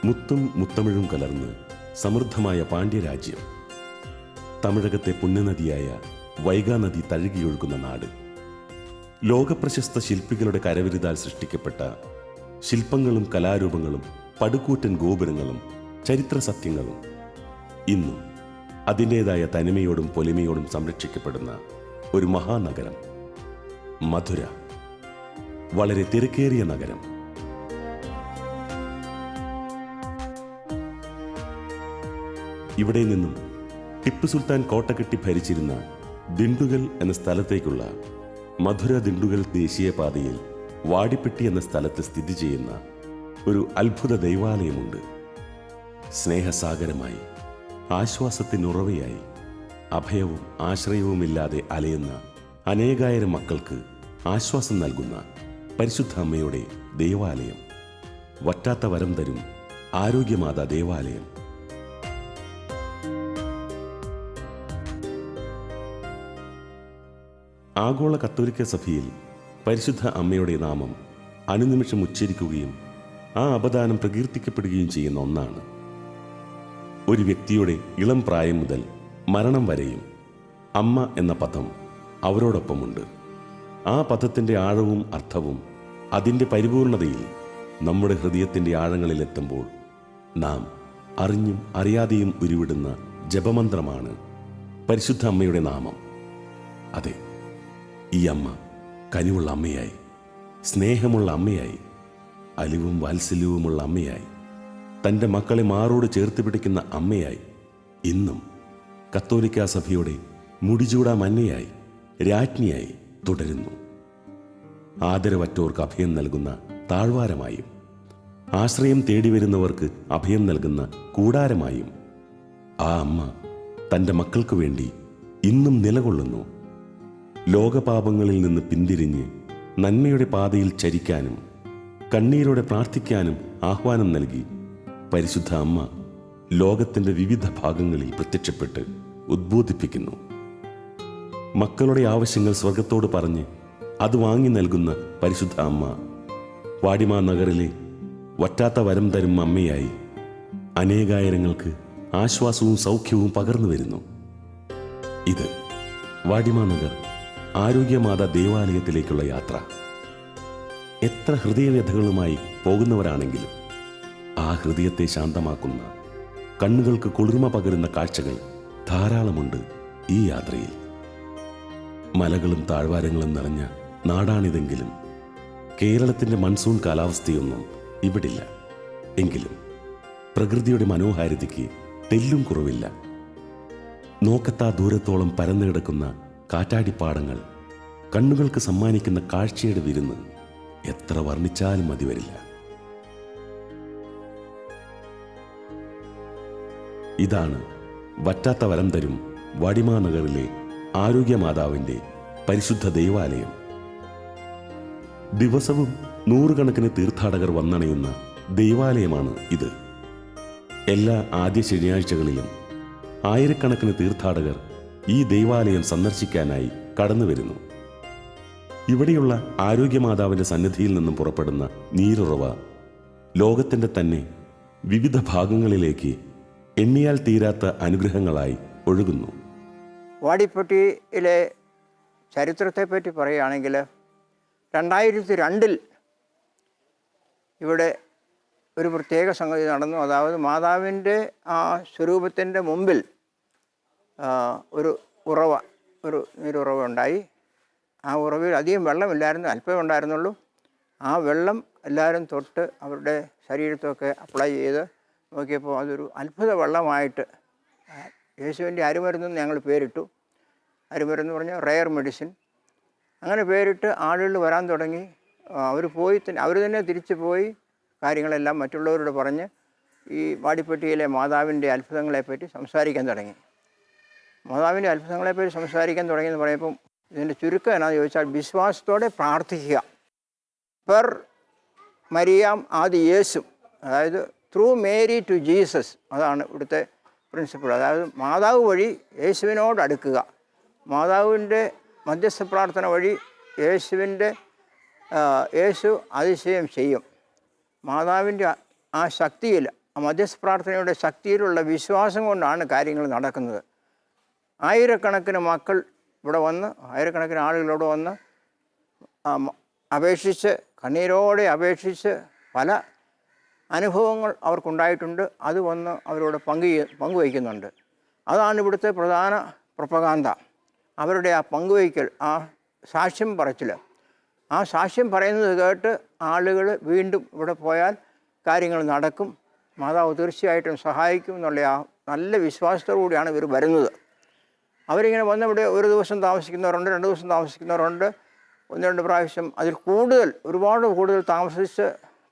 മുത്തും മുത്തമിഴും കലർന്ന് സമൃദ്ധമായ പാണ്ഡ്യരാജ്യം, തമിഴകത്തെ പുണ്യനദിയായ വൈഗാനദി തഴുകിയൊഴുകുന്ന നാട്, ലോകപ്രശസ്ത ശില്പികളുടെ കരവിരുതാൽ സൃഷ്ടിക്കപ്പെട്ട ശില്പങ്ങളും കലാരൂപങ്ങളും പടുകൂറ്റൻ ഗോപുരങ്ങളും ചരിത്ര സത്യങ്ങളും ഇന്നും അതിൻ്റെതായ തനിമയോടും പൊലിമയോടും സംരക്ഷിക്കപ്പെടുന്ന ഒരു മഹാനഗരം മധുര. വളരെ തിരക്കേറിയ നഗരം. ഇവിടെ നിന്നും ടിപ്പു സുൽത്താൻ കോട്ട കെട്ടി ഭരിച്ചിരുന്ന ദിണ്ടുഗൽ എന്ന സ്ഥലത്തേക്കുള്ള മധുര ദിണ്ടുഗൽ ദേശീയപാതയിൽ വാടിപ്പെട്ടി എന്ന സ്ഥലത്ത് സ്ഥിതി ചെയ്യുന്ന ഒരു അത്ഭുത ദൈവാലയമുണ്ട്. സ്നേഹസാഗരമായി, ആശ്വാസത്തിനുറവയായി, അഭയവും ആശ്രയവുമില്ലാതെ അലയുന്ന അനേകായിരം മക്കൾക്ക് ആശ്വാസം നൽകുന്ന പരിശുദ്ധ അമ്മയുടെ ദേവാലയം, വറ്റാത്ത വരം തരും ആരോഗ്യമാതാ ദേവാലയം. ആഗോള കത്തോലിക്ക സഭയിൽ പരിശുദ്ധ അമ്മയുടെ നാമം അനുനിമിഷം ഉച്ചരിക്കുകയും ആ അപദാനം പ്രകീർത്തിക്കപ്പെടുകയും ചെയ്യുന്ന ഒന്നാണ്. ഒരു വ്യക്തിയുടെ ഇളം പ്രായം മുതൽ മരണം വരെയും അമ്മ എന്ന പദം അവരോടൊപ്പമുണ്ട്. ആ പദത്തിൻ്റെ ആഴവും അർത്ഥവും അതിൻ്റെ പരിപൂർണതയിൽ നമ്മുടെ ഹൃദയത്തിൻ്റെ ആഴങ്ങളിലെത്തുമ്പോൾ നാം അറിഞ്ഞും അറിയാതെയും ഉരുവിടുന്ന ജപമന്ത്രമാണ് പരിശുദ്ധ അമ്മയുടെ നാമം. അതെ, ഈ അമ്മ കനിവുള്ള അമ്മയായി, സ്നേഹമുള്ള അമ്മയായി, അലിവും വാത്സല്യവുമുള്ള അമ്മയായി, തൻ്റെ മക്കളെ മാറോട് ചേർത്ത് പിടിക്കുന്ന അമ്മയായി, ഇന്നും കത്തോലിക്കാ സഭയുടെ മുടിചൂടാ മന്നയായി, രാജ്ഞിയായി തുടരുന്നു. ആദരവറ്റോർക്ക് അഭയം നൽകുന്ന താഴ്വാരമായും, ആശ്രയം തേടി വരുന്നവർക്ക് അഭയം നൽകുന്ന കൂടാരമായും ആ അമ്മ തൻ്റെ മക്കൾക്ക് വേണ്ടി ഇന്നും നിലകൊള്ളുന്നു. ലോകപാപങ്ങളിൽ നിന്ന് പിന്തിരിഞ്ഞ് നന്മയുടെ പാതയിൽ ചരിക്കാനും കണ്ണീരോടെ പ്രാർത്ഥിക്കാനും ആഹ്വാനം നൽകി പരിശുദ്ധ അമ്മ ലോകത്തിൻ്റെ വിവിധ ഭാഗങ്ങളിൽ പ്രത്യക്ഷപ്പെട്ട് ഉദ്ബോധിപ്പിക്കുന്നു. മക്കളുടെ ആവശ്യങ്ങൾ സ്വർഗത്തോട് പറഞ്ഞ് അത് വാങ്ങി നൽകുന്ന പരിശുദ്ധ അമ്മ വാടിമാ നഗറിലെ വറ്റാത്ത വരം തരും അമ്മയായി അനേകായിരങ്ങൾക്ക് ആശ്വാസവും സൗഖ്യവും പകർന്നു വരുന്നു. ഇത് വാടിമാ നഗർ ആരോഗ്യമാതാ ദേവാലയത്തിലേക്കുള്ള യാത്ര. എത്ര ഹൃദയവ്യഥകളുമായി പോകുന്നവരാണെങ്കിലും ആ ഹൃദയത്തെ ശാന്തമാക്കുന്ന, കണ്ണുകൾക്ക് കുളിർമ പകരുന്ന കാഴ്ചകൾ ധാരാളമുണ്ട് ഈ യാത്രയിൽ. മലകളും താഴ്വാരങ്ങളും നിറഞ്ഞ നാടാണിതെങ്കിലും കേരളത്തിൻ്റെ മൺസൂൺ കാലാവസ്ഥയൊന്നും ഇവിടില്ല. എങ്കിലും പ്രകൃതിയുടെ മനോഹാരിതയ്ക്ക് തെല്ലും കുറവില്ല. നോക്കത്താ ദൂരത്തോളം പരന്നു കിടക്കുന്ന കാറ്റാടിപ്പാടങ്ങൾ കണ്ണുകൾക്ക് സമ്മാനിക്കുന്ന കാഴ്ചയുടെ വിരുന്ന് എത്ര വർണ്ണിച്ചാലും മതി വരില്ല. ഇതാണ് വറ്റാത്ത വരം തരും വാടിമാ നഗറിലെ ആരോഗ്യമാതാവിൻ്റെ പരിശുദ്ധ ദൈവാലയം. ദിവസവും നൂറുകണക്കിന് തീർത്ഥാടകർ വന്നണയുന്ന ദൈവാലയമാണ് ഇത്. എല്ലാ ആദ്യ ശനിയാഴ്ചകളിലും ആയിരക്കണക്കിന് തീർത്ഥാടകർ ഈ ദൈവാലയം സന്ദർശിക്കാനായി കടന്നു വരുന്നു. ഇവിടെയുള്ള ആരോഗ്യമാതാവിൻ്റെ സന്നിധിയിൽ നിന്നും പുറപ്പെടുന്ന നീരുറവ ലോകത്തിൻ്റെ തന്നെ വിവിധ ഭാഗങ്ങളിലേക്ക് എണ്ണിയാൽ തീരാത്ത അനുഗ്രഹങ്ങളായി ഒഴുകുന്നു. വാടിപ്പെട്ടിയിലെ ചരിത്രത്തെപ്പറ്റി പറയുകയാണെങ്കിൽ 2002 ഇവിടെ ഒരു പ്രത്യേക സംഗതി നടന്നു. അതായത് മാതാവിൻ്റെ ആ സ്വരൂപത്തിൻ്റെ മുമ്പിൽ ഒരു നീരുറവ ഉണ്ടായി. ആ ഉറവയിൽ അധികം വെള്ളമില്ലായിരുന്നു, അല്പമേ ഉണ്ടായിരുന്നുള്ളൂ. ആ വെള്ളം എല്ലാവരും തൊട്ട് അവരുടെ ശരീരത്തൊക്കെ അപ്ലൈ ചെയ്ത് നോക്കിയപ്പോൾ അതൊരു അത്ഭുത വെള്ളമായിട്ട് യേശുവിൻ്റെ അരുമരുന്നെന്ന് ഞങ്ങൾ പേരിട്ടു. അരുമരുന്ന് പറഞ്ഞാൽ റെയർ മെഡിസിൻ. അങ്ങനെ പേരിട്ട് ആളുകൾ വരാൻ തുടങ്ങി. അവർ തന്നെ തിരിച്ചു പോയി കാര്യങ്ങളെല്ലാം മറ്റുള്ളവരോട് പറഞ്ഞ് ഈ വാടിപ്പെട്ടിയിലെ മാതാവിൻ്റെ അത്ഭുതങ്ങളെപ്പറ്റി സംസാരിക്കാൻ തുടങ്ങി. മാതാവിൻ്റെ അത്ഭുതങ്ങളെപ്പറ്റി സംസാരിക്കാൻ തുടങ്ങിയെന്ന് പറയുമ്പം ഇതിൻ്റെ ചുരുക്കം എന്നാന്ന് ചോദിച്ചാൽ വിശ്വാസത്തോടെ പ്രാർത്ഥിക്കുക. പെർ മരിയാം ആദി യേശു, അതായത് ത്രൂ മേരി ടു ജീസസ്, അതാണ് ഇവിടുത്തെ പ്രിൻസിപ്പിൾ. അതായത് മാതാവ് വഴി യേശുവിനോട് അടുക്കുക. മാതാവിൻ്റെ മധ്യസ്ഥ പ്രാർത്ഥന വഴി യേശു അതിശയം ചെയ്യും. മാതാവിൻ്റെ ആ ശക്തിയിൽ മധ്യസ്ഥ പ്രാർത്ഥനയുടെ ശക്തിയിലുള്ള വിശ്വാസം കൊണ്ടാണ് കാര്യങ്ങൾ നടക്കുന്നത്. ആയിരക്കണക്കിന് മക്കൾ ഇവിടെ വന്ന്, ആയിരക്കണക്കിന് ആളുകളോട് വന്ന് അപേക്ഷിച്ച്, കണ്ണീരോടെ അപേക്ഷിച്ച് പല അനുഭവങ്ങൾ അവർക്കുണ്ടായിട്ടുണ്ട്. അത് വന്ന് അവരോട് പങ്കുവയ്ക്കുന്നുണ്ട്. അതാണ് ഇവിടുത്തെ പ്രധാന പ്രൊപ്പഗാൻഡ. അവരുടെ ആ പങ്കുവയ്ക്കൽ, ആ സാക്ഷ്യം പറച്ചിൽ. ആ സാക്ഷ്യം പറയുന്നത് കേട്ട് ആളുകൾ വീണ്ടും ഇവിടെ പോയാൽ കാര്യങ്ങൾ നടക്കും, മാതാവ് തീർച്ചയായിട്ടും സഹായിക്കും എന്നുള്ള ആ നല്ല വിശ്വാസത്തോടു കൂടിയാണ് ഇവർ വരുന്നത്. അവരിങ്ങനെ വന്ന് ഇവിടെ ഒരു ദിവസം താമസിക്കുന്നവരുണ്ട്, 2 ദിവസം താമസിക്കുന്നവരുണ്ട്, 1-2 പ്രാവശ്യം അതിൽ കൂടുതൽ, ഒരുപാട് കൂടുതൽ താമസിച്ച്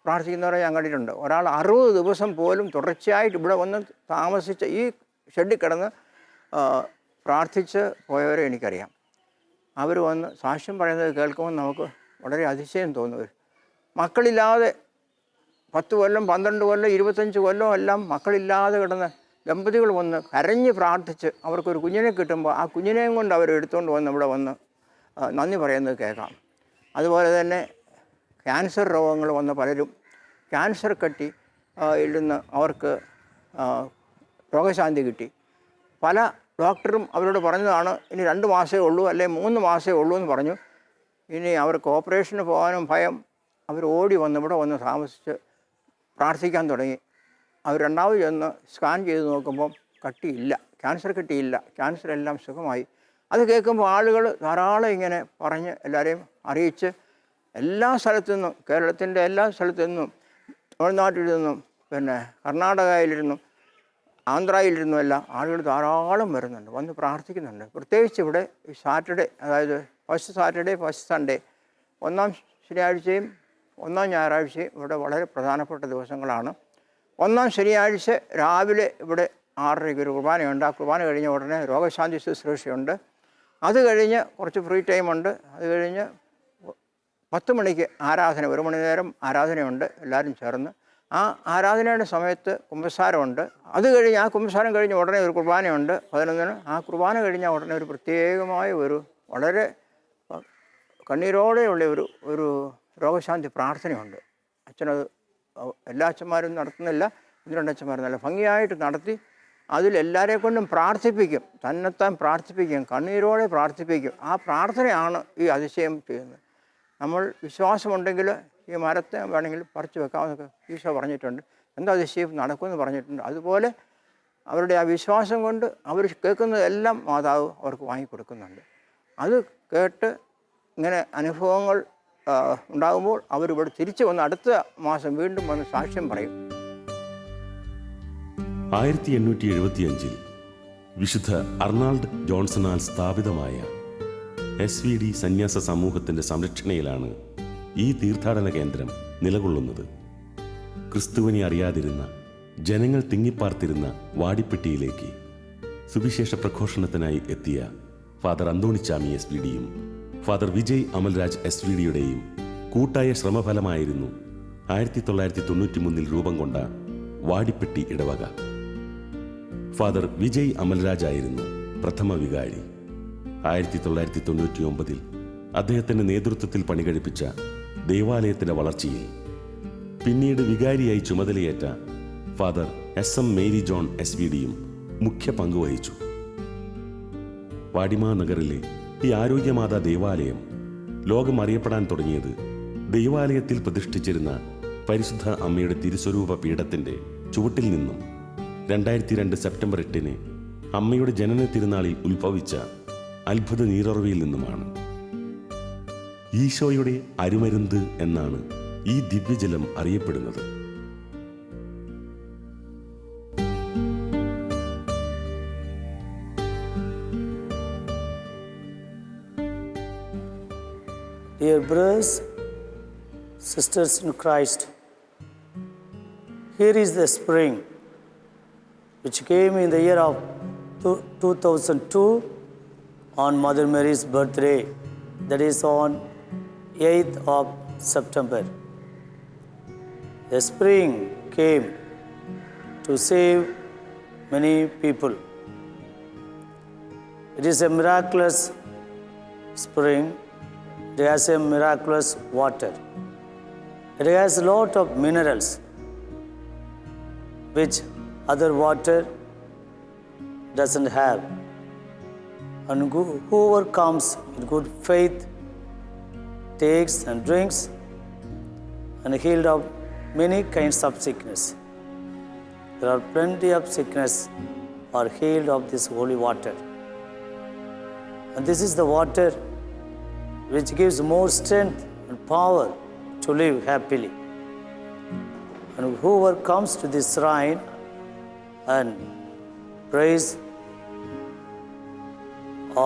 പ്രാർത്ഥിക്കുന്നവരെ ഞാൻ കണ്ടിട്ടുണ്ട്. ഒരാൾ 60 ദിവസം പോലും തുടർച്ചയായിട്ട് ഇവിടെ വന്ന് താമസിച്ച് ഈ ഷെഡിൽ കിടന്ന് പ്രാർത്ഥിച്ച് പോയവരെ എനിക്കറിയാം. അവർ വന്ന് സാക്ഷ്യം പറയുന്നത് കേൾക്കുമ്പോൾ നമുക്ക് വളരെ അതിശയം തോന്നുവരും. മക്കളില്ലാതെ 10 കൊല്ലം, 12 കൊല്ലം, 25 കൊല്ലം എല്ലാം മക്കളില്ലാതെ കിടന്ന് ദമ്പതികൾ വന്ന് കരഞ്ഞ് പ്രാർത്ഥിച്ച് അവർക്കൊരു കുഞ്ഞിനെ കിട്ടുമ്പോൾ ആ കുഞ്ഞിനെയും കൊണ്ട് അവർ എടുത്തുകൊണ്ട് വന്ന് ഇവിടെ വന്ന് നന്ദി പറയുന്നത് കേൾക്കാം. അതുപോലെ തന്നെ ക്യാൻസർ രോഗങ്ങൾ വന്ന പലരും ക്യാൻസർ കട്ടി ഇരുന്ന് അവർക്ക് രോഗശാന്തി കിട്ടി. പല ഡോക്ടറും അവരോട് പറഞ്ഞതാണ്, ഇനി 2 മാസമേ ഉള്ളൂ, അല്ലെങ്കിൽ 3 മാസമേ ഉള്ളൂ എന്ന് പറഞ്ഞു. ഇനി അവർക്ക് ഓപ്പറേഷന് പോകാനും ഭയം. അവർ ഓടി വന്ന് ഇവിടെ വന്ന് താമസിച്ച് പ്രാർത്ഥിക്കാൻ തുടങ്ങി. അവർ രണ്ടാമത് ചെന്ന് സ്കാൻ ചെയ്ത് നോക്കുമ്പം കട്ടിയില്ല, ക്യാൻസർ കട്ടിയില്ല, ക്യാൻസർ എല്ലാം സുഖമായി. അത് കേൾക്കുമ്പോൾ ആളുകൾ ധാരാളം ഇങ്ങനെ പറഞ്ഞ് എല്ലാവരെയും അറിയിച്ച് എല്ലാ സ്ഥലത്തു നിന്നും, കേരളത്തിൻ്റെ എല്ലാ സ്ഥലത്തു നിന്നും, തമിഴ്നാട്ടിൽ നിന്നും, പിന്നെ കർണാടകയിലിരുന്നും, ആന്ധ്രയിലിരുന്നും എല്ലാം ആളുകൾ ധാരാളം വരുന്നുണ്ട്, വന്ന് പ്രാർത്ഥിക്കുന്നുണ്ട്. പ്രത്യേകിച്ച് ഇവിടെ ഈ സാറ്റർഡേ, അതായത് ഫസ്റ്റ് സാറ്റർഡേ, ഫസ്റ്റ് സൺഡേ, 1-ാം ശനിയാഴ്ചയും 1-ാം ഞായറാഴ്ചയും ഇവിടെ വളരെ പ്രധാനപ്പെട്ട ദിവസങ്ങളാണ്. 1-ാം ശനിയാഴ്ച രാവിലെ ഇവിടെ 6:30 ഒരു കുർബാനയുണ്ട്. ആ കുർബാന കഴിഞ്ഞ ഉടനെ രോഗശാന്തി ശുശ്രൂഷയുണ്ട്. അത് കഴിഞ്ഞ് കുറച്ച് ഫ്രീ ടൈമുണ്ട്. അത് കഴിഞ്ഞ് 10 മണിക്ക് ആരാധന, 1 മണി നേരം ആരാധനയുണ്ട് എല്ലാവരും ചേർന്ന്. ആ ആരാധനയുടെ സമയത്ത് കുമ്പസാരമുണ്ട്. അത് കഴിഞ്ഞ് ആ കുമ്പസാരം കഴിഞ്ഞ് ഉടനെ ഒരു കുർബാനയുണ്ട് 11-ന്. ആ കുർബാന കഴിഞ്ഞ ഉടനെ ഒരു പ്രത്യേകമായ ഒരു വളരെ കണ്ണീരോടെയുള്ള ഒരു രോഗശാന്തി പ്രാർത്ഥനയുണ്ട്. അച്ഛനത് എല്ലാ അച്ഛന്മാരും നടത്തുന്നില്ല, 1-2 അച്ഛന്മാർ നല്ല ഭംഗിയായിട്ട് നടത്തി അതിലെല്ലാവരെ കൊണ്ടും പ്രാർത്ഥിപ്പിക്കും, തന്നെത്താൻ പ്രാർത്ഥിപ്പിക്കും, കണ്ണീരോടെ പ്രാർത്ഥിപ്പിക്കും. ആ പ്രാർത്ഥനയാണ് ഈ അതിശയം ചെയ്യുന്നത്. നമ്മൾ വിശ്വാസമുണ്ടെങ്കിൽ ഈ മരത്തെ വേണമെങ്കിൽ പറിച്ചു വെക്കാമെന്നൊക്കെ ഈശോ പറഞ്ഞിട്ടുണ്ട്. എന്താ അതിശയം നടക്കുമെന്ന് പറഞ്ഞിട്ടുണ്ട്. അതുപോലെ അവരുടെ ആ വിശ്വാസം കൊണ്ട് അവർ കേൾക്കുന്നതെല്ലാം മാതാവ് അവർക്ക് വാങ്ങിക്കൊടുക്കുന്നുണ്ട്. അത് കേട്ട് ഇങ്ങനെ അനുഭവങ്ങൾ ഉണ്ടാകുമ്പോൾ അവരിവിടെ തിരിച്ചു വന്ന് അടുത്ത മാസം വീണ്ടും വന്ന് സാക്ഷ്യം പറയും. 1875 വിശുദ്ധ അർണാൾഡ് ജോൺസണാൽ സ്ഥാപിതമായ SVD സന്യാസ സമൂഹത്തിൻ്റെ സംരക്ഷണയിലാണ് ഈ തീർത്ഥാടന കേന്ദ്രം നിലകൊള്ളുന്നത്. ക്രിസ്തുവിനെ അറിയാതിരുന്ന ജനങ്ങൾ തിങ്ങിപ്പാർത്തിരുന്ന വാടിപ്പെട്ടിയിലേക്ക് സുവിശേഷ പ്രഘോഷണത്തിനായി എത്തിയ ഫാദർ അന്തോണിച്ചാമി SVDയും ഫാദർ വിജയ് അമൽരാജ് SVDയുടെയും കൂട്ടായ ശ്രമഫലമായിരുന്നു 1993 രൂപം കൊണ്ട വാടിപ്പെട്ടി ഇടവക. ഫാദർ വിജയ് അമൽരാജ് ആയിരുന്നു പ്രഥമ വികാരി. 1999 അദ്ദേഹത്തിൻ്റെ നേതൃത്വത്തിൽ പണികഴിപ്പിച്ച ദേവാലയത്തിൻ്റെ വളർച്ചയിൽ പിന്നീട് വികാരിയായി ചുമതലയേറ്റ ഫാദർ SM മേരി ജോൺ SVDയും മുഖ്യ പങ്കുവഹിച്ചു. വാടിമാ നഗറിലെ ഈ ആരോഗ്യമാതാ ദേവാലയം ലോകം അറിയപ്പെടാൻ തുടങ്ങിയത് ദൈവാലയത്തിൽ പ്രതിഷ്ഠിച്ചിരുന്ന പരിശുദ്ധ അമ്മയുടെ തിരുസ്വരൂപ പീഠത്തിൻ്റെ ചുവട്ടിൽ നിന്നും 2002 സെപ്റ്റംബർ 8-ന് അമ്മയുടെ ജനന തിരുനാളിൽ ഉത്ഭവിച്ച അത്ഭുത നീരുറവയിൽ നിന്നുമാണ്. ഈശോയുടെ അരുമരുന്ത് എന്നാണ് ഈ ദിവ്യജലം അറിയപ്പെടുന്നത്. Dear brothers, sisters in Christ, here is the spring which came in the year of 2002 on Mother Mary's birthday, that is on 8th of September. The spring came to save many people. It is a miraculous spring. It has a miraculous water. It has a lot of minerals which other water doesn't have. And whoever comes in good faith takes and drinks and healed of many kinds of sickness. There are plenty of sickness are healed of this holy water. And this is the water which gives more strength and power to live happily. And whoever comes to this shrine and prays,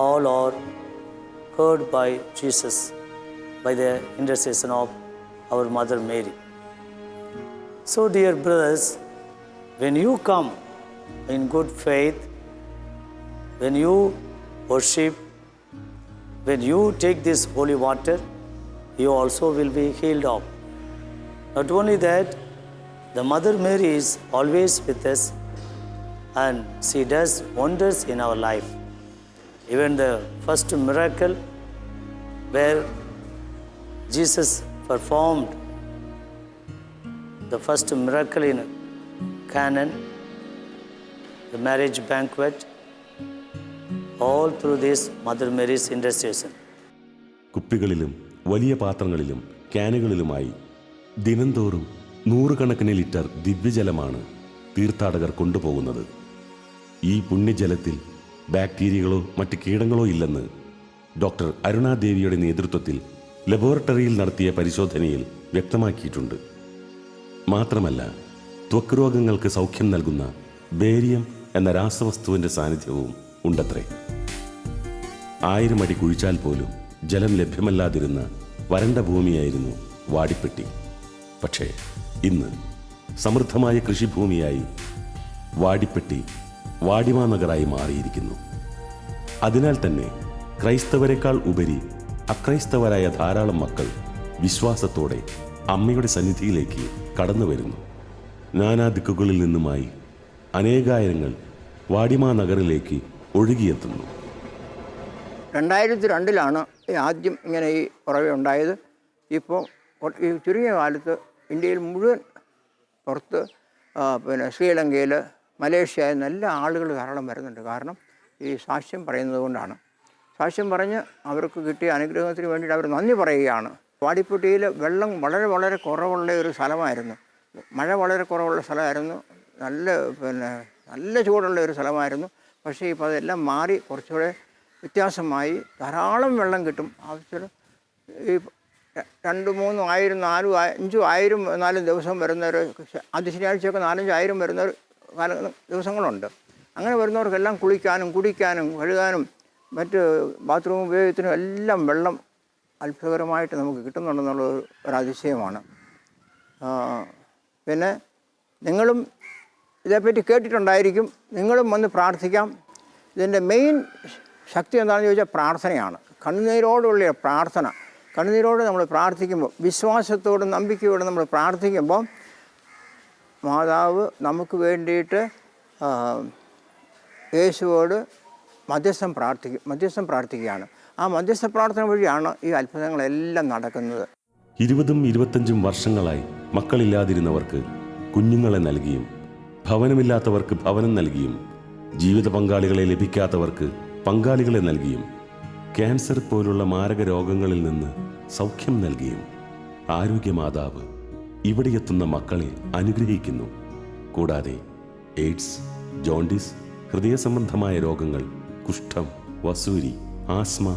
all are heard by Jesus by the intercession of our Mother Mary. So, dear brothers, when you come in good faith, when you worship, when you take this holy water, you also will be healed of. Not only that, the Mother Mary is always with us and she does wonders in our life. Even the first miracle where Jesus performed the first miracle in Canaan, the marriage banquet, all through this Mother Mary's intercession. കുപ്പികളിലും വലിയ പാത്രങ്ങളിലും ക്യാനുകളിലുമായി ദിനംതോറും നൂറുകണക്കിന് litre ദിവ്യജലമാണ് തീർത്ഥാടകർ കൊണ്ടുപോകുന്നത്. ഈ പുണ്യജലത്തിൽ ബാക്ടീരിയകളോ മറ്റ് കീടങ്ങളോ ഇല്ലെന്ന് doctor അരുണാദേവിയുടെ നേതൃത്വത്തിൽ ലബോറട്ടറിയിൽ നടത്തിയ പരിശോധനയിൽ വ്യക്തമാക്കിയിട്ടുണ്ട്. മാത്രമല്ല, ത്വക്ക് രോഗങ്ങൾക്ക് സൗഖ്യം നൽകുന്ന ബേരിയം എന്ന രാസവസ്തുവിൻ്റെ സാന്നിധ്യവും ഉണ്ടത്രേ. 1000 അടി കുഴിച്ചാൽ പോലും ജലം ലഭ്യമല്ലാതിരുന്ന വരണ്ട ഭൂമിയായിരുന്നു വാടിപ്പെട്ടി. പക്ഷേ ഇന്ന് സമൃദ്ധമായ കൃഷിഭൂമിയായി വാടിപ്പെട്ടി വാടിമാനഗറായി മാറിയിരിക്കുന്നു. അതിനാൽ തന്നെ ക്രൈസ്തവരെക്കാൾ ഉപരി അക്രൈസ്തവരായ ധാരാളം മക്കൾ വിശ്വാസത്തോടെ അമ്മയുടെ സന്നിധിയിലേക്ക് കടന്നു വരുന്നു. നാനാ ദിക്കുകളിൽ നിന്നുമായി അനേകായിരങ്ങൾ വാടിമാനഗറിലേക്ക് ഒഴുകിയെത്തുന്നു. 2002 ആദ്യം ഇങ്ങനെ ഈ ഉറവയുണ്ടായത്. ഇപ്പോൾ ഈ ചുരുങ്ങിയ കാലത്ത് ഇന്ത്യയിൽ മുഴുവൻ, പുറത്ത് പിന്നെ ശ്രീലങ്കയിൽ, മലേഷ്യ നല്ല ആളുകൾ ധാരാളം വരുന്നുണ്ട്. കാരണം ഈ സാക്ഷ്യം പറയുന്നത് കൊണ്ടാണ്. സാക്ഷ്യം പറഞ്ഞ് അവർക്ക് കിട്ടിയ അനുഗ്രഹത്തിന് വേണ്ടിയിട്ട് അവർ നന്ദി പറയുകയാണ്. വാടിപ്പെട്ടിയിൽ വെള്ളം വളരെ വളരെ കുറവുള്ള ഒരു സ്ഥലമായിരുന്നു. മഴ വളരെ കുറവുള്ള സ്ഥലമായിരുന്നു. നല്ല ചൂടുള്ള ഒരു സ്ഥലമായിരുന്നു. പക്ഷേ ഇപ്പോൾ അതെല്ലാം മാറി കുറച്ചുകൂടെ വ്യത്യാസമായി. ധാരാളം വെള്ളം കിട്ടും. ആവശ്യത്തിന് ഈ 2, 3, 1000, 4, 5, 1000, 4 ദിവസം വരുന്നവർ, ആദ്യ ശനിയാഴ്ചയൊക്കെ 4, 5 1000 വരുന്നവർ ദിവസങ്ങളുണ്ട്. അങ്ങനെ വരുന്നവർക്കെല്ലാം കുളിക്കാനും കുടിക്കാനും കഴുകാനും മറ്റ് ബാത്റൂം ഉപയോഗത്തിനും എല്ലാം വെള്ളം അത്ഭുതകരമായിട്ട് നമുക്ക് കിട്ടുന്നുണ്ടെന്നുള്ള ഒരു അതിശയമാണ്. പിന്നെ നിങ്ങളും ഇതേപ്പറ്റി കേട്ടിട്ടുണ്ടായിരിക്കും. നിങ്ങളും വന്ന് പ്രാർത്ഥിക്കാം. ഇതിൻ്റെ മെയിൻ ശക്തി എന്താണെന്ന് ചോദിച്ചാൽ പ്രാർത്ഥനയാണ്. കണ്ണുനീരോടുള്ള പ്രാർത്ഥന. കണ്ണുനീരോട് നമ്മൾ പ്രാർത്ഥിക്കുമ്പോൾ, വിശ്വാസത്തോടും നമ്പിക്കയോടും നമ്മൾ പ്രാർത്ഥിക്കുമ്പോൾ മാതാവ് നമുക്ക് വേണ്ടിയിട്ട് യേശുവോട് മധ്യസ്ഥം പ്രാർത്ഥിക്കുകയാണ്. ആ മധ്യസ്ഥ പ്രാർത്ഥന വഴിയാണ് ഈ അത്ഭുതങ്ങളെല്ലാം നടക്കുന്നത്. 20ഉം 25ഉം വർഷങ്ങളായി മക്കളില്ലാതിരുന്നവർക്ക് കുഞ്ഞുങ്ങളെ നൽകിയും, ഭവനമില്ലാത്തവർക്ക് ഭവനം നൽകിയും, ജീവിത പങ്കാളികളെ ലഭിക്കാത്തവർക്ക് പങ്കാളികളെ നൽകിയും, ക്യാൻസർ പോലുള്ള മാരക രോഗങ്ങളിൽ നിന്ന് സൗഖ്യം നൽകിയും ആരോഗ്യമാതാവ് ഇവിടെയെത്തുന്ന മക്കളെ അനുഗ്രഹിക്കുന്നു. കൂടാതെ എയ്ഡ്സ്, ജോണ്ടിസ്, ഹൃദയ സംബന്ധമായ രോഗങ്ങൾ, കുഷ്ഠം, വസൂരി, ആസ്മ,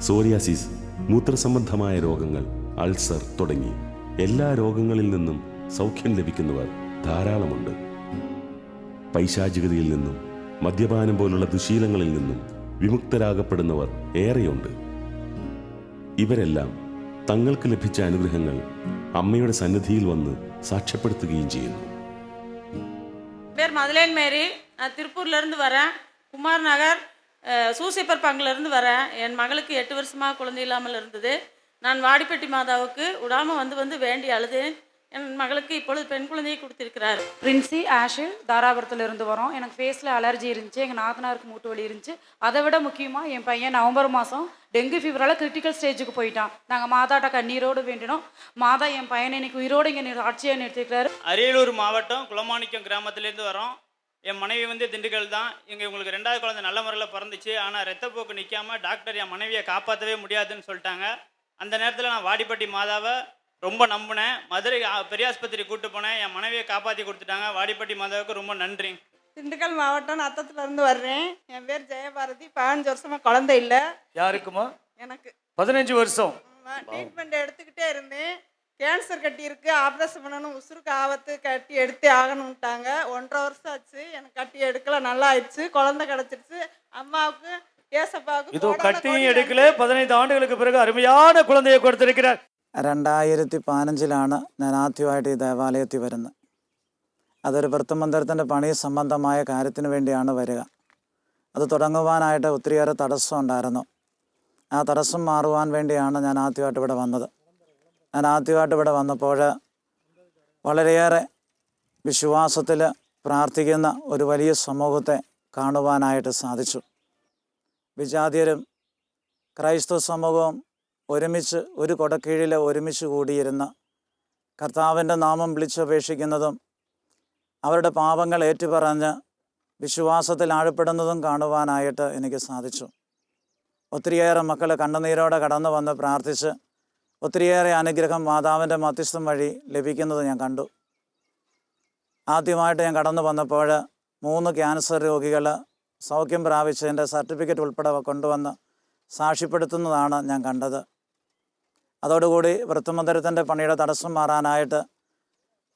സോറിയാസിസ്, മൂത്രസംബന്ധമായ രോഗങ്ങൾ, അൾസർ തുടങ്ങി എല്ലാ രോഗങ്ങളിൽ നിന്നും സൗഖ്യം ലഭിക്കുന്നവർ ധാരാളമുണ്ട്. പൈശാചികതയിൽ നിന്നും മദ്യപാനം പോലുള്ള ദുശീലങ്ങളിൽ നിന്നും വിമുക്തരാകപ്പെടുന്നവർ ഏറെയുണ്ട്. ഇവരെല്ലാം തങ്ങൾക്ക് ലഭിച്ച അനുഗ്രഹങ്ങൾ അമ്മയുടെ സന്നിധിയിൽ വന്ന് സാക്ഷ്യപ്പെടുത്തുകയും ചെയ്യുന്നു. பேர் மதலேன் மேரி. நான் திருப்பூர்லேருந்து வரேன். குமார் நகர் சூசிப்பர் பங்கிலேருந்து வரேன். என் மகளுக்கு 8 வருஷமாக குழந்தை இல்லாமல் இருந்தது. நான் வாடிப்பட்டி மாதாவுக்கு விடாமல் வந்து வேண்டி அழுதேன். என் மகளுக்கு இப்பொழுது பெண் குழந்தையை கொடுத்திருக்கிறார். பிரின்சி ஆஷில் தாராபுரத்துலேருந்து வரோம். எனக்கு ஃபேஸில் அலர்ஜி இருந்துச்சு, எங்கள் நாத்தனாருக்கு மூட்டு வலி இருந்துச்சு. அதை விட முக்கியமாக என் பையன் நவம்பர் மாதம் டெங்கு ஃபீவரால் கிரிட்டிக்கல் ஸ்டேஜுக்கு போயிட்டான். நாங்கள் மாதாட்ட கண்ணீரோடு வேண்டினோம். மாதா என் பையனை இன்னைக்கு உயிரோடு இங்கே ஆட்சியாக நிறுத்திக்கிறாரு. அரியலூர் மாவட்டம் குளமாணிக்கம் கிராமத்துலேருந்து வரோம். என் மனைவி வந்து திண்டுக்கல் தான். உங்களுக்கு 2வது குழந்தை நல்ல முறையில் பிறந்துச்சு. ஆனால் ரத்தப்போக்கு நிற்காமல் டாக்டர் என் மனைவியை காப்பாற்றவே முடியாதுன்னு சொல்லிட்டாங்க. அந்த நேரத்தில் நான் வாடிப்பட்டி மாதாவை ரொம்ப நம்பினேன். மதுரை பெரியாஸ்பத்திரி கூப்பிட்டு போனேன். என் மனைவியை காப்பாற்றி கொடுத்துட்டாங்க. வாடிப்பட்டி மாதாவுக்கு ரொம்ப நன்றி. திண்டுக்கல் மாவட்டம் நத்தத்துலேருந்து வர்றேன். என் பேர் ஜெயபாரதி. 15 வருஷமாக குழந்தை இல்லை. யாருக்குமா? எனக்கு 15 வருஷம். ட்ரீட்மெண்ட் எடுத்துக்கிட்டே இருந்தேன். கேன்சர் கட்டி இருக்கு, ஆப்ரேஷன் பண்ணணும், உசுருக்கு ஆபத்து, கட்டி எடுத்தே ஆகணும்ட்டாங்க. 1.5 வருஷம் ஆச்சு. எனக்கு கட்டி எடுக்கல, நல்லா ஆயிடுச்சு. குழந்தை கிடச்சிருச்சு. அம்மாவுக்கு ஏசப்பாவுக்கு இதோ கட்டியும் എടുക്കல. 15 ആണ്ടുകൾക്ക് പിറகு അരുമயான കുഴந்தைയെ കൊടുത്തിരിக்கிறார். 2015 ഞാൻ ആദ്യമായിട്ട് ഈ ദേവാലയത്തിൽ വരുന്നത്. അതൊരു വൃത്തമന്ദിരത്തിൻ്റെ പണി സംബന്ധമായ കാര്യത്തിന് വേണ്ടിയാണ് വരിക. അത് തുടങ്ങുവാനായിട്ട് ഒത്തിരിയേറെ തടസ്സം ഉണ്ടായിരുന്നു. ആ തടസ്സം മാറുവാൻ വേണ്ടിയാണ് ഞാൻ ആദ്യമായിട്ട് ഇവിടെ വന്നത്. ഞാൻ ആദ്യമായിട്ട് ഇവിടെ വന്നപ്പോൾ വളരെയേറെ വിശ്വാസത്തിൽ പ്രാർത്ഥിക്കുന്ന ഒരു വലിയ സമൂഹത്തെ കാണുവാനായിട്ട് സാധിച്ചു. വിജാതിയരും ക്രൈസ്തവ സമൂഹവും ഒരുമിച്ച് ഒരു കൊടക്കീഴിൽ ഒരുമിച്ച് കൂടിയിരുന്ന് കർത്താവിൻ്റെ നാമം വിളിച്ചപേക്ഷിക്കുന്നതും അവരുടെ പാപങ്ങൾ ഏറ്റുപറഞ്ഞ് വിശ്വാസത്തിൽ ആഴപ്പെടുന്നതും കാണുവാനായിട്ട് എനിക്ക് സാധിച്ചു. ഒത്തിരിയേറെ മക്കൾ കണ്ണുനീരോടെ കടന്നു വന്ന് പ്രാർത്ഥിച്ച് ഒത്തിരിയേറെ അനുഗ്രഹം മാതാവിൻ്റെ മധ്യസ്ഥം വഴി ലഭിക്കുന്നത് ഞാൻ കണ്ടു. ആദ്യമായിട്ട് ഞാൻ കടന്നു വന്നപ്പോൾ 3 ക്യാൻസർ രോഗികൾ സൗഖ്യം പ്രാപിച്ചതിൻ്റെ സർട്ടിഫിക്കറ്റ് ഉൾപ്പെടെ കൊണ്ടുവന്ന് സാക്ഷ്യപ്പെടുത്തുന്നതാണ് ഞാൻ കണ്ടത്. അതോടുകൂടി വൃത്തമന്ദിരത്തിൻ്റെ പണിയുടെ തടസ്സം മാറാനായിട്ട്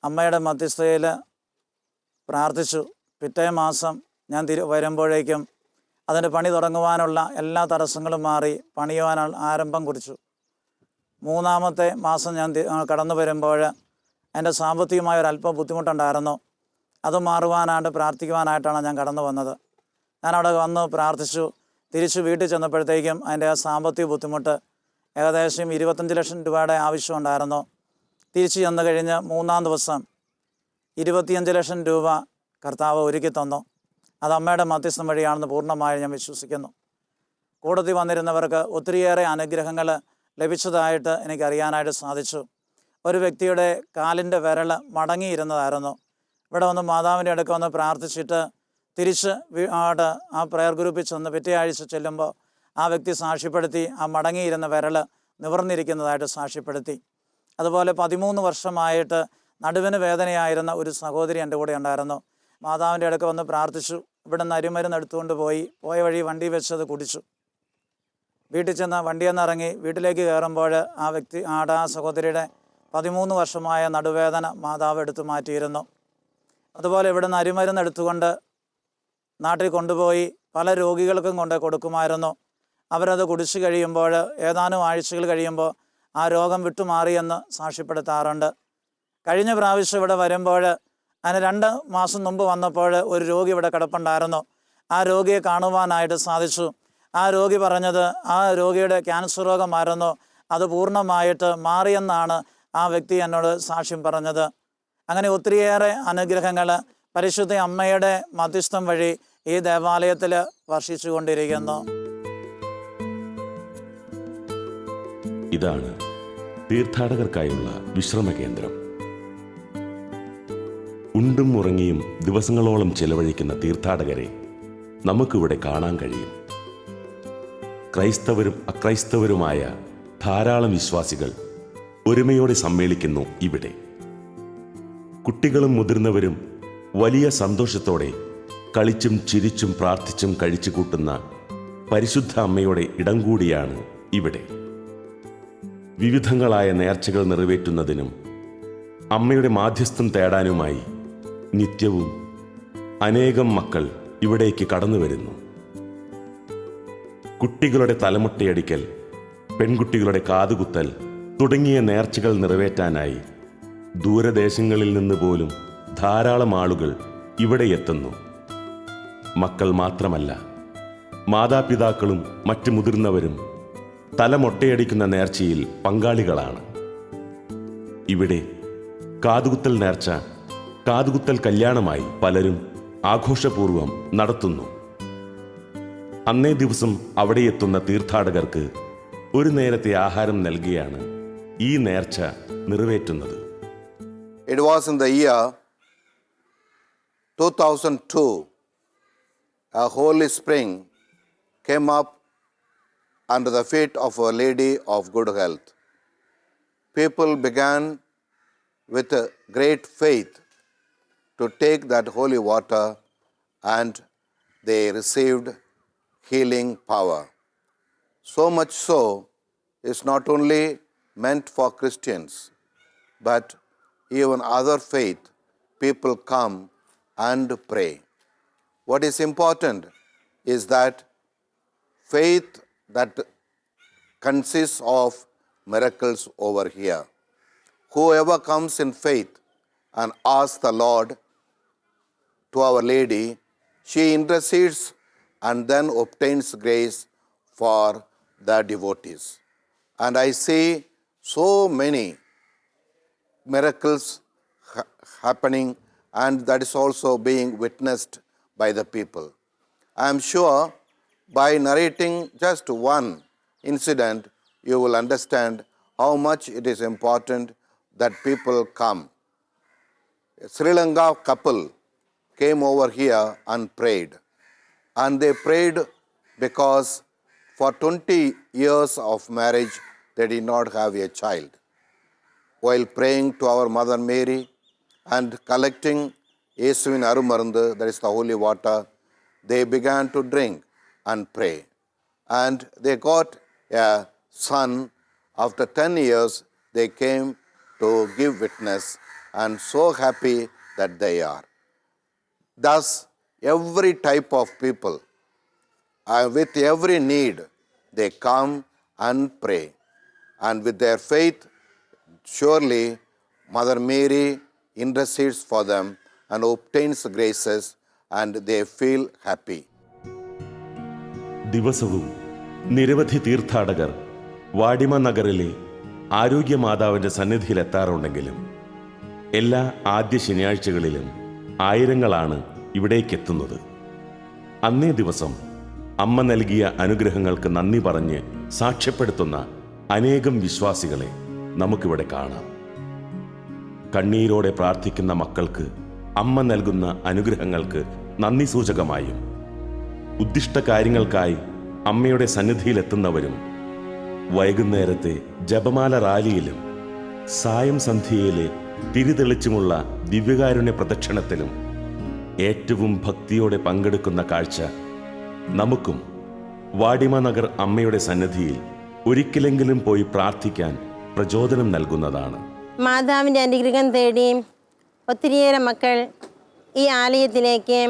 അമ്മയുടെ മധ്യസ്ഥതയിൽ പ്രാർത്ഥിച്ചു. പിറ്റേ മാസം ഞാൻ വരുമ്പോഴേക്കും അതിൻ്റെ പണി തുടങ്ങുവാനുള്ള എല്ലാ തടസ്സങ്ങളും മാറി പണിയുവാൻ ആരംഭം കുറിച്ചു. 3ാമത്തെ മാസം ഞാൻ കടന്നു വരുമ്പോൾ എൻ്റെ സാമ്പത്തികമായ ഒരല്പം ബുദ്ധിമുട്ടുണ്ടായിരുന്നു. അത് മാറുവാനായിട്ട് പ്രാർത്ഥിക്കുവാനായിട്ടാണ് ഞാൻ കടന്നു വന്നത്. ഞാനവിടെ വന്ന് പ്രാർത്ഥിച്ചു. തിരിച്ച് വീട്ടിൽ ചെന്നപ്പോഴത്തേക്കും അതിൻ്റെ ആ സാമ്പത്തിക ബുദ്ധിമുട്ട് ഏകദേശം 25 ലക്ഷം രൂപയുടെ ആവശ്യമുണ്ടായിരുന്നു. തിരിച്ച് ചെന്ന് കഴിഞ്ഞ് 3ാം ദിവസം 25 ലക്ഷം രൂപ കർത്താവ് ഒരുക്കി തന്നു. അത് അമ്മയുടെ മധ്യസ്ഥം വഴിയാണെന്ന് പൂർണ്ണമായി ഞാൻ വിശ്വസിക്കുന്നു. കൂടത്തിൽ വന്നിരുന്നവർക്ക് ഒത്തിരിയേറെ അനുഗ്രഹങ്ങൾ ലഭിച്ചതായിട്ട് എനിക്കറിയാനായിട്ട് സാധിച്ചു. ഒരു വ്യക്തിയുടെ കാലിൻ്റെ വിരൽ മടങ്ങിയിരുന്നതായിരുന്നു. ഇവിടെ വന്ന് മാതാവിൻ്റെ അടുക്ക വന്ന് പ്രാർത്ഥിച്ചിട്ട് തിരിച്ച് ആ പ്രയർ ഗ്രൂപ്പിൽ ചെന്ന് പിറ്റേ ആഴ്ച ചെല്ലുമ്പോൾ ആ വ്യക്തി സാക്ഷ്യപ്പെടുത്തി ആ മടങ്ങിയിരുന്ന വിരൽ നിവർന്നിരിക്കുന്നതായിട്ട് സാക്ഷ്യപ്പെടുത്തി. അതുപോലെ 13 വർഷമായിട്ട് നടുവിന് വേദനയായിരുന്ന ഒരു സഹോദരി എൻ്റെ കൂടെ ഉണ്ടായിരുന്നു. മാതാവിൻ്റെ അടുക്ക വന്ന് പ്രാർത്ഥിച്ചു. ഇവിടെ നിന്ന് അരിമരുന്ന് എടുത്തുകൊണ്ട് പോയ വഴി വണ്ടി വെച്ചത് കുടിച്ചു. വീട്ടിൽ ചെന്ന് വണ്ടിയിൽ നിന്ന് ഇറങ്ങി വീട്ടിലേക്ക് കയറുമ്പോൾ ആ സഹോദരിയുടെ 13 വർഷമായ നടുവേദന മാതാവ് എടുത്തു മാറ്റിയിരുന്നു. അതുപോലെ ഇവിടെ നിന്ന് അരിമരുന്ന് എടുത്തുകൊണ്ട് നാട്ടിൽ കൊണ്ടുപോയി പല രോഗികൾക്കും കൊണ്ട് കൊടുക്കുമായിരുന്നു. അവരത് കുടിച്ചു കഴിയുമ്പോൾ ഏതാനും ആഴ്ചകൾ കഴിയുമ്പോൾ ആ രോഗം വിട്ടുമാറിയെന്ന് സാക്ഷ്യപ്പെടുത്താറുണ്ട്. കഴിഞ്ഞ പ്രാവശ്യം ഇവിടെ വരുമ്പോൾ അതിന് 2 മാസം മുമ്പ് വന്നപ്പോൾ ഒരു രോഗി ഇവിടെ കിടപ്പുണ്ടായിരുന്നു. ആ രോഗിയെ കാണുവാനായിട്ട് സാധിച്ചു. ആ രോഗി പറഞ്ഞത് ആ രോഗിയുടെ ക്യാൻസർ രോഗമായിരുന്നു, അത് പൂർണ്ണമായിട്ട് മാറിയെന്നാണ് ആ വ്യക്തി എന്നോട് സാക്ഷ്യം പറഞ്ഞത്. അങ്ങനെ ഒത്തിരിയേറെ അനുഗ്രഹങ്ങൾ പരിശുദ്ധ അമ്മയുടെ മധ്യസ്ഥം വഴി ഈ ദേവാലയത്തിൽ വർഷിച്ചു കൊണ്ടിരിക്കുന്നു. ഇതാണ് തീർത്ഥാടകർക്കായുള്ള വിശ്രമ കേന്ദ്രം. ഉണ്ടും ഉറങ്ങിയും ദിവസങ്ങളോളം ചെലവഴിക്കുന്ന തീർത്ഥാടകരെ നമുക്കിവിടെ കാണാൻ കഴിയും. ക്രൈസ്തവരും അക്രൈസ്തവരുമായ ധാരാളം വിശ്വാസികൾ ഒരുമയോടെ സമ്മേളിക്കുന്നു ഇവിടെ. കുട്ടികളും മുതിർന്നവരും വലിയ സന്തോഷത്തോടെ കളിച്ചും ചിരിച്ചും പ്രാർത്ഥിച്ചും കഴിച്ചു കൂട്ടുന്ന പരിശുദ്ധ അമ്മയുടെ ഇടം കൂടിയാണ് ഇവിടെ. വിവിധങ്ങളായ നേർച്ചകൾ നിറവേറ്റുന്നതിനും അമ്മയുടെ മാധ്യസ്ഥം തേടാനുമായി നിത്യവും അനേകം മക്കൾ ഇവിടേക്ക് കടന്നു വരുന്നു. കുട്ടികളുടെ തലമുട്ടയടിക്കൽ, പെൺകുട്ടികളുടെ കാതുകുത്തൽ തുടങ്ങിയ നേർച്ചകൾ നിറവേറ്റാനായി ദൂരദേശങ്ങളിൽ നിന്ന് പോലും ധാരാളം ആളുകൾ ഇവിടെ എത്തുന്നു. മക്കൾ മാത്രമല്ല, മാതാപിതാക്കളും മറ്റു മുതിർന്നവരും തലമൊട്ടയടിക്കുന്ന നേർച്ചയിൽ പങ്കാളികളാണ്. ഇവിടെ കാതുകുത്തൽ നേർച്ച, കാതുകുത്തൽ കല്യാണമായി പലരും ആഘോഷപൂർവം നടത്തുന്നു. അന്നേ ദിവസം അവിടെ എത്തുന്ന തീർത്ഥാടകർക്ക് ഒരു നേരത്തെ ആഹാരം നൽകിയാണ് ഈ നേർച്ച നിറവേറ്റുന്നത്. It was in the year 2002, a holy spring came up under the feet of Our Lady of Good Health. People began with a great faith to take that holy water, and they received healing power. So much so, it's not only meant for Christians, but even other faith people come and pray. What is important is that faith that consists of miracles over here. Whoever comes in faith and asks the Lord to Our Lady, she intercedes and then obtains grace for the devotees. And I see so many miracles happening, and that is also being witnessed by the people. I am sure by narrating just one incident, you will understand how much it is important that people come. A Sri Lanka couple came over here and prayed. And they prayed because for 20 years of marriage, they did not have a child. While praying to our Mother Mary and collecting Yesuvin Arumarundu, that is the holy water, they began to drink and pray. And they got a son. After 10 years, they came to give witness, and so happy that they are. Thus, every type of people, with every need, they come and pray. And with their faith, surely Mother Mary intercedes for them and obtains graces, and they feel happy. ദിവസവും നിരവധി തീർത്ഥാടകർ വാടിമ നഗറിലെ ആരോഗ്യമാതാവിൻ്റെ സന്നിധിയിലെത്താറുണ്ടെങ്കിലും എല്ലാ ആദ്യ ശനിയാഴ്ചകളിലും ആയിരങ്ങളാണ് ഇവിടേക്കെത്തുന്നത്. അന്നേ ദിവസം അമ്മ നൽകിയ അനുഗ്രഹങ്ങൾക്ക് നന്ദി പറഞ്ഞ് സാക്ഷ്യപ്പെടുത്തുന്ന അനേകം വിശ്വാസികളെ നമുക്കിവിടെ കാണാം. കണ്ണീരോടെ പ്രാർത്ഥിക്കുന്ന മക്കൾക്ക് അമ്മ നൽകുന്ന അനുഗ്രഹങ്ങൾക്ക് നന്ദി സൂചകമായും ഉദ്ദിഷ്ട കാര്യങ്ങൾക്കായി അമ്മയുടെ സന്നിധിയിലെത്തുന്നവരും വൈകുന്നേരത്തെ ജപമാല റാലിയിലും സായം സന്ധ്യയിലെ തിരിതെളിച്ചുമുള്ള ദിവ്യകാരുണ്യ പ്രദക്ഷിണത്തിലും ഏറ്റവും ഭക്തിയോടെ പങ്കെടുക്കുന്ന കാഴ്ച നമുക്കും വാടിമ നഗർ അമ്മയുടെ സന്നിധിയിൽ ഒരിക്കലെങ്കിലും പോയി പ്രാർത്ഥിക്കാൻ പ്രചോദനം നൽകുന്നതാണ്. മാതാവിൻ്റെ അനുഗ്രഹം തേടി ഒത്തിരിയേറെ മക്കൾ ഈ ആലയത്തിലേക്ക്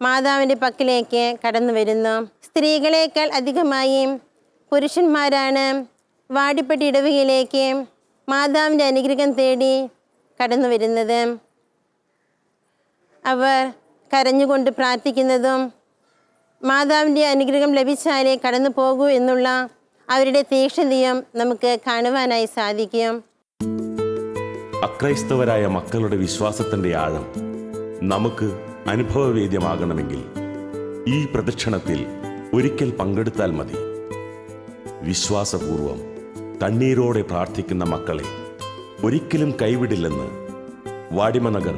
മാതാവിൻ്റെ പക്കലേക്ക് കടന്നു വരുന്നു. സ്ത്രീകളേക്കാൾ അധികമായി പുരുഷന്മാരാണ് വാടിപ്പട്ടി ഇടവകയിലേക്ക് മാതാവിൻ്റെ അനുഗ്രഹം തേടി കടന്നു വരുന്നത്. അവർ കരഞ്ഞുകൊണ്ട് പ്രാർത്ഥിക്കുന്നതും മാതാവിൻ്റെ അനുഗ്രഹം ലഭിച്ചാലേ കടന്നു പോകൂ എന്നുള്ള അവരുടെ തീക്ഷ്ണതയും നമുക്ക് കാണുവാനായി സാധിക്കും. അക്രൈസ്തവരായ മക്കളുടെ വിശ്വാസത്തിൻ്റെ ആഴം നമുക്ക് അനുഭവവേദ്യമാകണമെങ്കിൽ ഈ പ്രദക്ഷിണത്തിൽ ഒരിക്കൽ പങ്കെടുത്താൽ മതി. വിശ്വാസപൂർവം കണ്ണീരോടെ പ്രാർത്ഥിക്കുന്ന മക്കളെ ഒരിക്കലും കൈവിടില്ലെന്ന് വാടിമ നഗർ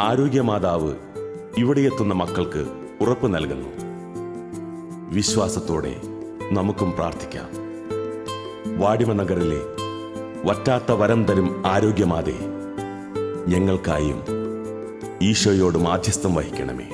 ആരോഗ്യമാതാവ് ഇവിടെയെത്തുന്ന മക്കൾക്ക് ഉറപ്പ് നൽകുന്നു. വിശ്വാസത്തോടെ നമുക്കും പ്രാർത്ഥിക്കാം. വാടിമ നഗറിലെ വറ്റാത്ത വരം തരും ആരോഗ്യമാതേ, ഞങ്ങൾക്കായും ഈശോയോട് മാധ്യസ്ഥം വഹിക്കണമേ.